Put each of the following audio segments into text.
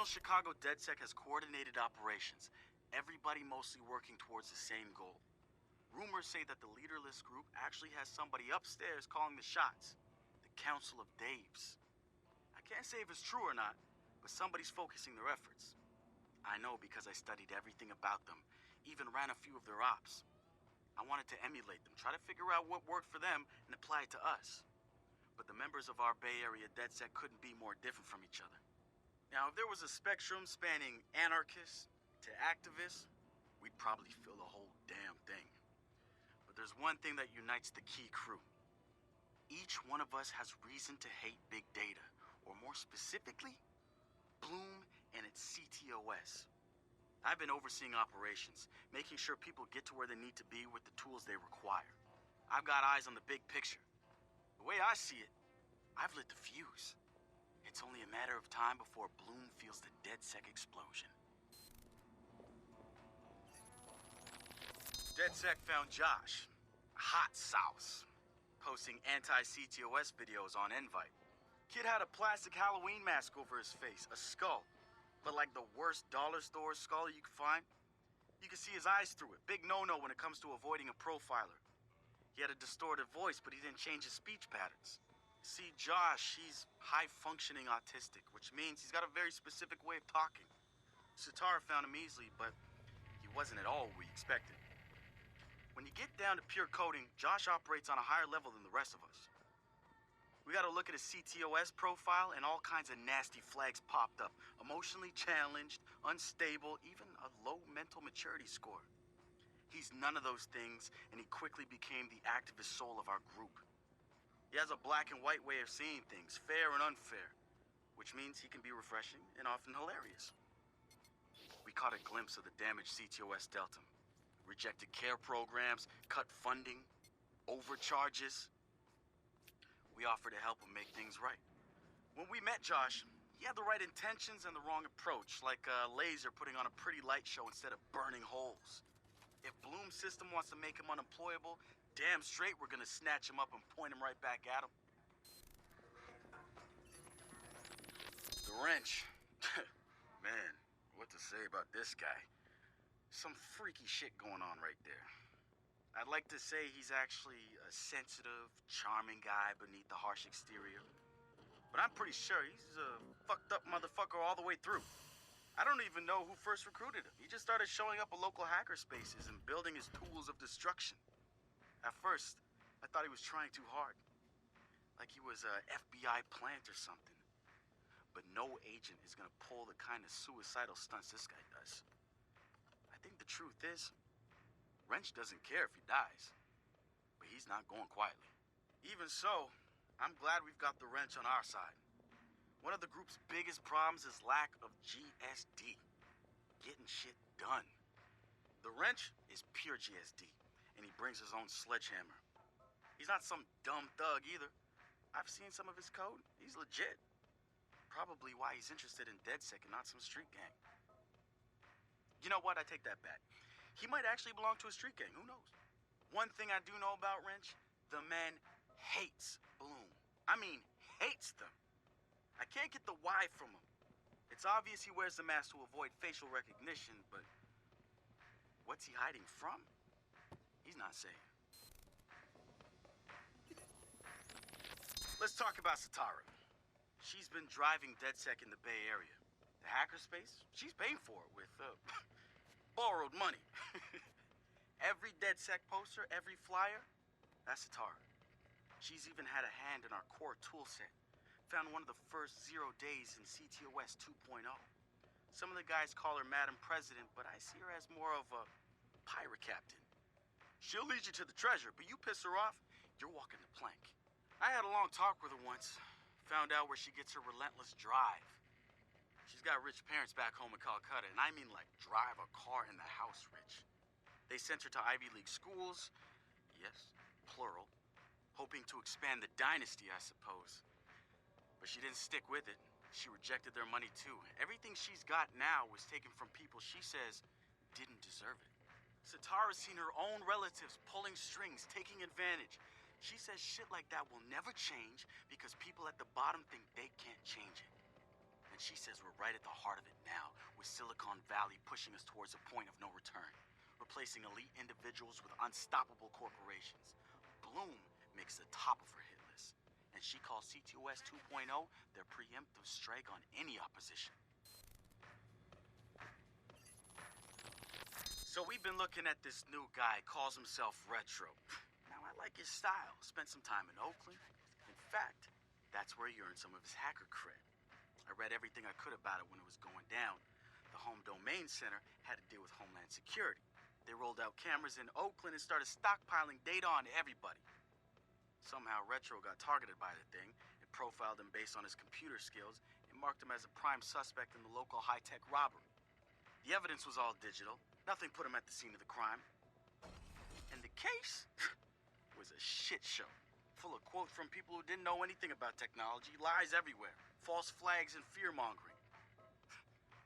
Chicago DedSec has coordinated operations, everybody mostly working towards the same goal. Rumors say that the leaderless group actually has somebody upstairs calling the shots. The Council of Daves. I can't say if it's true or not, but somebody's focusing their efforts. I know because I studied everything about them, even ran a few of their ops. I wanted to emulate them, try to figure out what worked for them and apply it to us. But the members of our Bay Area DedSec couldn't be more different from each other. Now, if there was a spectrum spanning anarchists to activists, we'd probably fill the whole damn thing. But there's one thing that unites the key crew. Each one of us has reason to hate big data, or more specifically, Bloom and its CTOS. I've been overseeing operations, making sure people get to where they need to be with the tools they require. I've got eyes on the big picture. The way I see it, I've lit the fuse. It's only a matter of time before Bloom feels the DedSec explosion. DedSec found Josh, hot sauce, posting anti-CTOS videos on Invite. Kid had a plastic Halloween mask over his face, a skull, but like the worst dollar store skull you could find. You could see his eyes through it. Big no-no when it comes to avoiding a profiler. He had a distorted voice, but he didn't change his speech patterns. See, Josh, he's high-functioning autistic, which means he's got a very specific way of talking. Satara found him easily, but he wasn't at all what we expected. When you get down to pure coding, Josh operates on a higher level than the rest of us. We got to look at his CTOS profile, and all kinds of nasty flags popped up. Emotionally challenged, unstable, even a low mental maturity score. He's none of those things, and he quickly became the activist soul of our group. He has a black and white way of seeing things, fair and unfair, which means he can be refreshing and often hilarious. We caught a glimpse of the damage CTOS dealt him. Rejected care programs, cut funding, overcharges. We offered to help him make things right. When we met Josh, he had the right intentions and the wrong approach, like a laser putting on a pretty light show instead of burning holes. If Bloom's system wants to make him unemployable, damn straight we're gonna snatch him up and point him right back at him. The wrench. Man, what to say about this guy? Some freaky shit going on right there. I'd like to say he's actually a sensitive, charming guy beneath the harsh exterior. But I'm pretty sure he's a fucked up motherfucker all the way through. I don't even know who first recruited him. He just started showing up at local hackerspaces and building his tools of destruction. At first, I thought he was trying too hard. Like he was a FBI plant or something. But no agent is gonna pull the kind of suicidal stunts this guy does. I think the truth is, Wrench doesn't care if he dies. But he's not going quietly. Even so, I'm glad we've got the Wrench on our side. One of the group's biggest problems is lack of GSD. Getting shit done. The Wrench is pure GSD, and he brings his own sledgehammer. He's not some dumb thug either. I've seen some of his code. He's legit. Probably why he's interested in DedSec and not some street gang. You know what? I take that back. He might actually belong to a street gang. Who knows? One thing I do know about Wrench, the man hates Bloom. I mean, hates them. I can't get the why from him. It's obvious he wears the mask to avoid facial recognition, but what's he hiding from? He's not saying. Let's talk about Satara. She's been driving DedSec in the Bay Area. The hackerspace, she's paying for it with borrowed money. Every DedSec poster, every flyer, that's Satara. She's even had a hand in our core toolset. Found one of the first 0 days in CTOS 2.0. Some of the guys call her Madam President, but I see her as more of a pirate captain. She'll lead you to the treasure, but you piss her off, you're walking the plank. I had a long talk with her once. Found out where she gets her relentless drive. She's got rich parents back home in Calcutta, and I mean like drive a car in the house rich. They sent her to Ivy League schools, yes, plural, hoping to expand the dynasty, I suppose. But she didn't stick with it. She rejected their money too. Everything she's got now was taken from people she says didn't deserve it. Satara's seen her own relatives pulling strings, taking advantage. She says shit like that will never change because people at the bottom think they can't change it. And she says we're right at the heart of it now, with Silicon Valley pushing us towards a point of no return, replacing elite individuals with unstoppable corporations. Bloom makes the top of her hit list, and she calls CTOS 2.0 their preemptive strike on any opposition. So we've been looking at this new guy, calls himself Retro. Now I like his style, spent some time in Oakland. In fact, that's where he earned some of his hacker cred. I read everything I could about it when it was going down. The Home Domain Center had to deal with Homeland Security. They rolled out cameras in Oakland and started stockpiling data on everybody. Somehow Retro got targeted by the thing. It profiled him based on his computer skills and marked him as a prime suspect in the local high-tech robbery. The evidence was all digital. Nothing put him at the scene of the crime. And the case was a shit show. Full of quotes from people who didn't know anything about technology, lies everywhere, false flags and fear-mongering.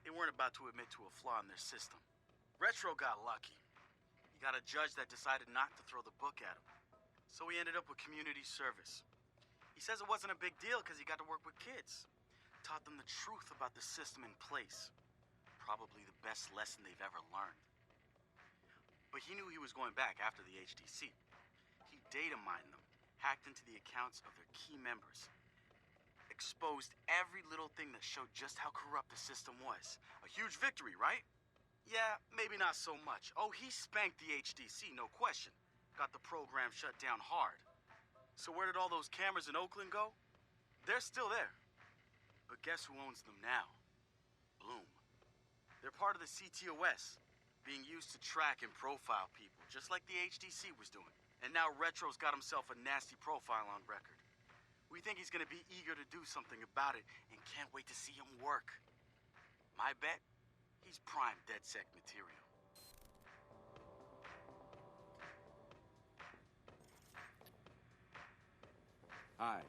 They weren't about to admit to a flaw in their system. Retro got lucky. He got a judge that decided not to throw the book at him. So he ended up with community service. He says it wasn't a big deal because he got to work with kids. Taught them the truth about the system in place. Probably the best lesson they've ever learned. But he knew he was going back after the HDC. He data mined them, hacked into the accounts of their key members, exposed every little thing that showed just how corrupt the system was. A huge victory, right? Yeah, maybe not so much. Oh, he spanked the HDC, no question. Got the program shut down hard. So where did all those cameras in Oakland go? They're still there. But guess who owns them now? Bloom. They're part of the CTOS, being used to track and profile people, just like the HDC was doing. And now Retro's got himself a nasty profile on record. We think he's gonna be eager to do something about it and can't wait to see him work. My bet, he's prime DedSec material. Hi.